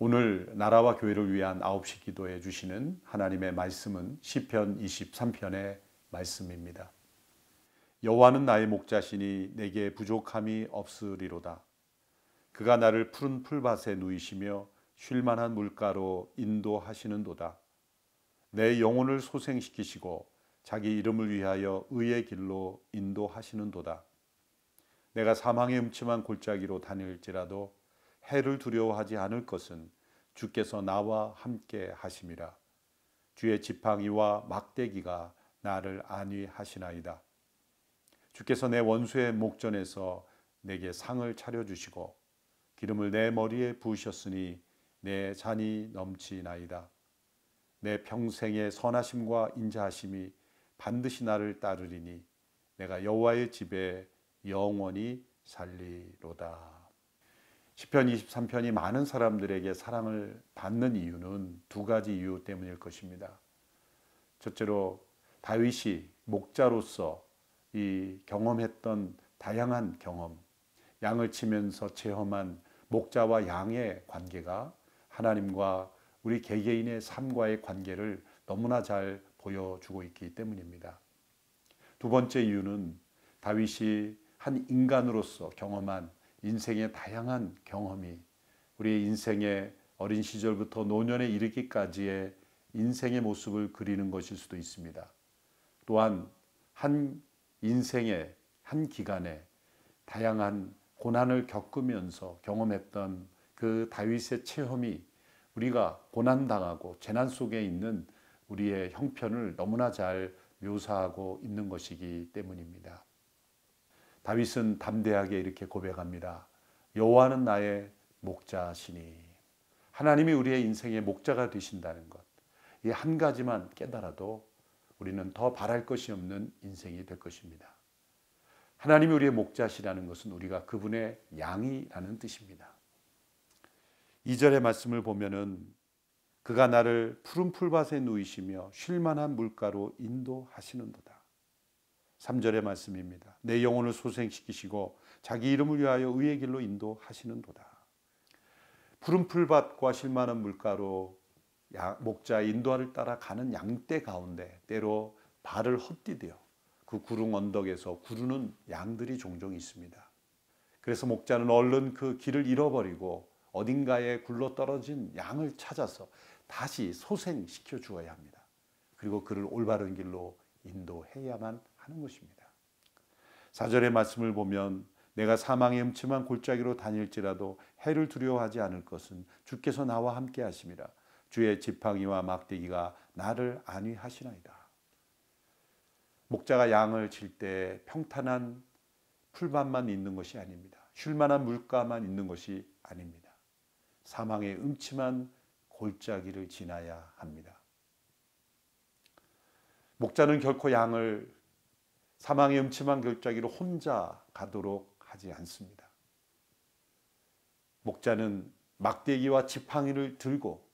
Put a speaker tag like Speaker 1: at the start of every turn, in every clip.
Speaker 1: 오늘 나라와 교회를 위한 9시 기도해 주시는 하나님의 말씀은 시편 23편의 말씀입니다. 여호와는 나의 목자시니 내게 부족함이 없으리로다. 그가 나를 푸른 풀밭에 누이시며 쉴만한 물가로 인도하시는도다. 내 영혼을 소생시키시고 자기 이름을 위하여 의의 길로 인도하시는도다. 내가 사망의 음침한 골짜기로 다닐지라도 해를 두려워하지 않을 것은 주께서 나와 함께 하심이라. 주의 지팡이와 막대기가 나를 안위하시나이다. 주께서 내 원수의 목전에서 내게 상을 차려주시고 기름을 내 머리에 부으셨으니 내 잔이 넘치나이다. 내 평생의 선하심과 인자하심이 반드시 나를 따르리니 내가 여호와의 집에 영원히 살리로다. 시편 23편이 많은 사람들에게 사랑을 받는 이유는 두 가지 이유 때문일 것입니다. 첫째로 다윗이 목자로서 이 경험했던 다양한 경험, 양을 치면서 체험한 목자와 양의 관계가 하나님과 우리 개개인의 삶과의 관계를 너무나 잘 보여주고 있기 때문입니다. 두 번째 이유는 다윗이 한 인간으로서 경험한 인생의 다양한 경험이 우리의 인생의 어린 시절부터 노년에 이르기까지의 인생의 모습을 그리는 것일 수도 있습니다. 또한 한 인생의 한 기간에 다양한 고난을 겪으면서 경험했던 그 다윗의 체험이 우리가 고난당하고 재난 속에 있는 우리의 형편을 너무나 잘 묘사하고 있는 것이기 때문입니다. 다윗은 담대하게 이렇게 고백합니다. 여호와는 나의 목자시니. 하나님이 우리의 인생의 목자가 되신다는 것, 이 한 가지만 깨달아도 우리는 더 바랄 것이 없는 인생이 될 것입니다. 하나님이 우리의 목자시라는 것은 우리가 그분의 양이라는 뜻입니다. 2절의 말씀을 보면은 그가 나를 푸른 풀밭에 누이시며 쉴만한 물가로 인도하시는도다. 3절의 말씀입니다. 내 영혼을 소생시키시고 자기 이름을 위하여 의의 길로 인도하시는도다. 푸른 풀밭과 쉴만한 물가로 목자의 인도를 따라 가는 양떼 가운데 때로 발을 헛디뎌 그 구릉 언덕에서 구르는 양들이 종종 있습니다. 그래서 목자는 얼른 그 길을 잃어버리고 어딘가에 굴러떨어진 양을 찾아서 다시 소생시켜 주어야 합니다. 그리고 그를 올바른 길로 인도해야만 하는 것입니다. 4절의 말씀을 보면 내가 사망의 음침한 골짜기로 다닐지라도 해를 두려워하지 않을 것은 주께서 나와 함께 하심이라. 주의 지팡이와 막대기가 나를 안위하시나이다. 목자가 양을 칠 때 평탄한 풀밭만 있는 것이 아닙니다. 쉴만한 물가만 있는 것이 아닙니다. 사망의 음침한 골짜기를 지나야 합니다. 목자는 결코 양을 사망의 음침한 골짜기로 혼자 가도록 하지 않습니다. 목자는 막대기와 지팡이를 들고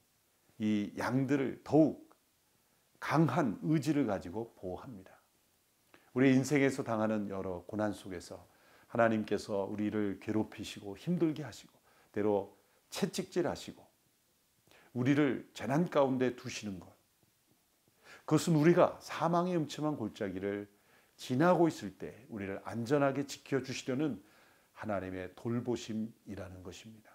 Speaker 1: 이 양들을 더욱 강한 의지를 가지고 보호합니다. 우리 인생에서 당하는 여러 고난 속에서 하나님께서 우리를 괴롭히시고 힘들게 하시고 때로 채찍질하시고 우리를 재난 가운데 두시는 것, 그것은 우리가 사망의 음침한 골짜기를 지나고 있을 때 우리를 안전하게 지켜주시려는 하나님의 돌보심이라는 것입니다.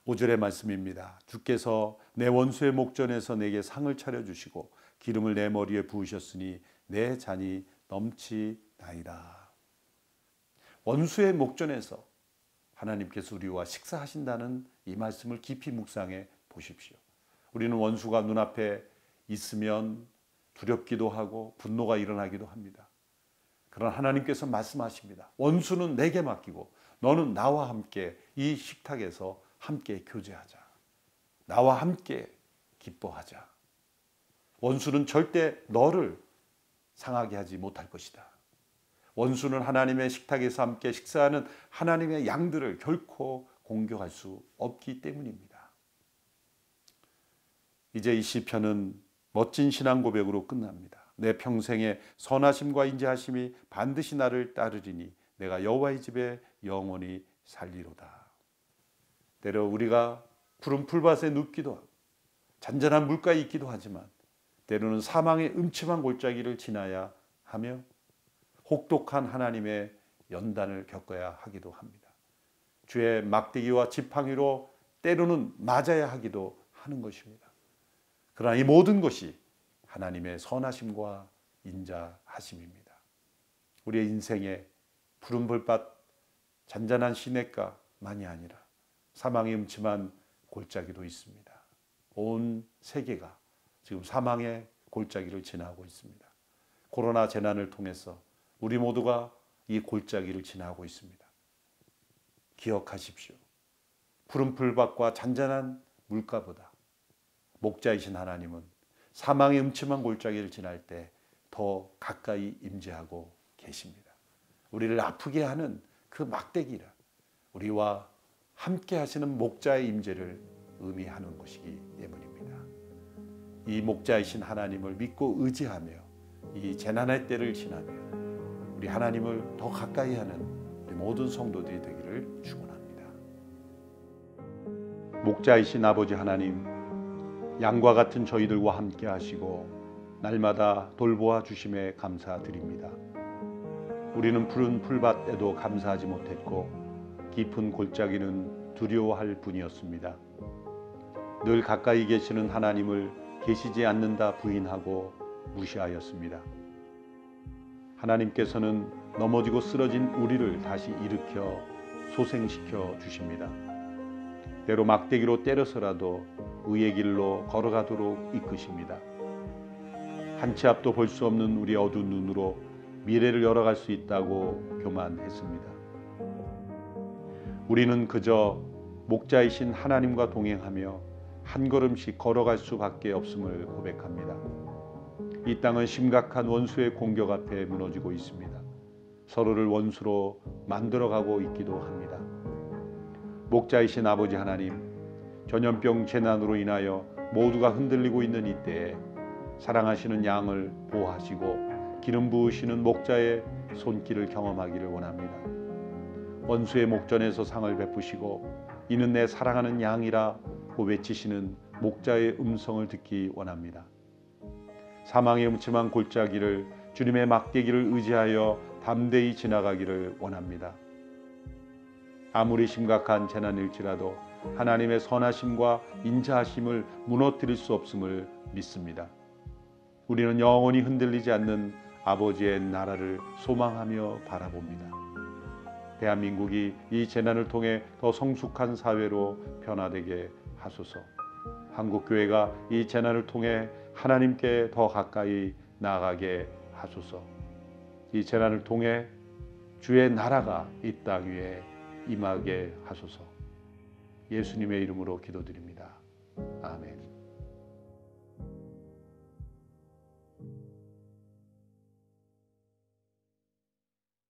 Speaker 1: 5절의 말씀입니다. 주께서 내 원수의 목전에서 내게 상을 차려주시고 기름을 내 머리에 부으셨으니 내 잔이 넘치나이다. 원수의 목전에서 하나님께서 우리와 식사하신다는 이 말씀을 깊이 묵상해 보십시오. 우리는 원수가 눈앞에 있으면 두렵기도 하고 분노가 일어나기도 합니다. 그러나 하나님께서 말씀하십니다. 원수는 내게 맡기고 너는 나와 함께 이 식탁에서 함께 교제하자. 나와 함께 기뻐하자. 원수는 절대 너를 상하게 하지 못할 것이다. 원수는 하나님의 식탁에서 함께 식사하는 하나님의 양들을 결코 공격할 수 없기 때문입니다. 이제 이 시편은 멋진 신앙 고백으로 끝납니다. 내 평생의 선하심과 인자하심이 반드시 나를 따르리니 내가 여호와의 집에 영원히 살리로다. 때로 우리가 푸른 풀밭에 눕기도 하고 잔잔한 물가에 있기도 하지만 때로는 사망의 음침한 골짜기를 지나야 하며 혹독한 하나님의 연단을 겪어야 하기도 합니다. 주의 막대기와 지팡이로 때로는 맞아야 하기도 하는 것입니다. 그러나 이 모든 것이 하나님의 선하심과 인자하심입니다. 우리의 인생에 푸른 불밭, 잔잔한 시냇가만이 아니라 사망의 음침한 골짜기도 있습니다. 온 세계가 지금 사망의 골짜기를 지나고 있습니다. 코로나 재난을 통해서 우리 모두가 이 골짜기를 지나고 있습니다. 기억하십시오. 푸른 풀밭과 잔잔한 물가보다 목자이신 하나님은 사망의 음침한 골짜기를 지날 때 더 가까이 임재하고 계십니다. 우리를 아프게 하는 그 막대기라 우리와 함께 하시는 목자의 임재를 의미하는 것이기 때문입니다. 이 목자이신 하나님을 믿고 의지하며 이 재난의 때를 지나며 우리 하나님을 더 가까이 하는 우리 모든 성도들이 되기를 축원합니다. 목자이신 아버지 하나님, 양과 같은 저희들과 함께 하시고 날마다 돌보아 주심에 감사드립니다. 우리는 푸른 풀밭에도 감사하지 못했고 깊은 골짜기는 두려워할 뿐이었습니다. 늘 가까이 계시는 하나님을 계시지 않는다 부인하고 무시하였습니다. 하나님께서는 넘어지고 쓰러진 우리를 다시 일으켜 소생시켜 주십니다. 때로 막대기로 때려서라도 의의 길로 걸어가도록 이끄십니다. 한 치 앞도 볼 수 없는 우리의 어두운 눈으로 미래를 열어갈 수 있다고 교만했습니다. 우리는 그저 목자이신 하나님과 동행하며 한 걸음씩 걸어갈 수밖에 없음을 고백합니다. 이 땅은 심각한 원수의 공격 앞에 무너지고 있습니다. 서로를 원수로 만들어가고 있기도 합니다. 목자이신 아버지 하나님, 전염병 재난으로 인하여 모두가 흔들리고 있는 이때에 사랑하시는 양을 보호하시고 기름 부으시는 목자의 손길을 경험하기를 원합니다. 원수의 목전에서 상을 베푸시고 이는 내 사랑하는 양이라고 외치시는 목자의 음성을 듣기 원합니다. 사망의 음침한 골짜기를 주님의 막대기를 의지하여 담대히 지나가기를 원합니다. 아무리 심각한 재난일지라도 하나님의 선하심과 인자하심을 무너뜨릴 수 없음을 믿습니다. 우리는 영원히 흔들리지 않는 아버지의 나라를 소망하며 바라봅니다. 대한민국이 이 재난을 통해 더 성숙한 사회로 변화되게 하소서. 한국교회가 이 재난을 통해 하나님께 더 가까이 나아가게 하소서. 이 재난을 통해 주의 나라가 이 땅 위에 임하게 하소서. 예수님의 이름으로 기도드립니다. 아멘.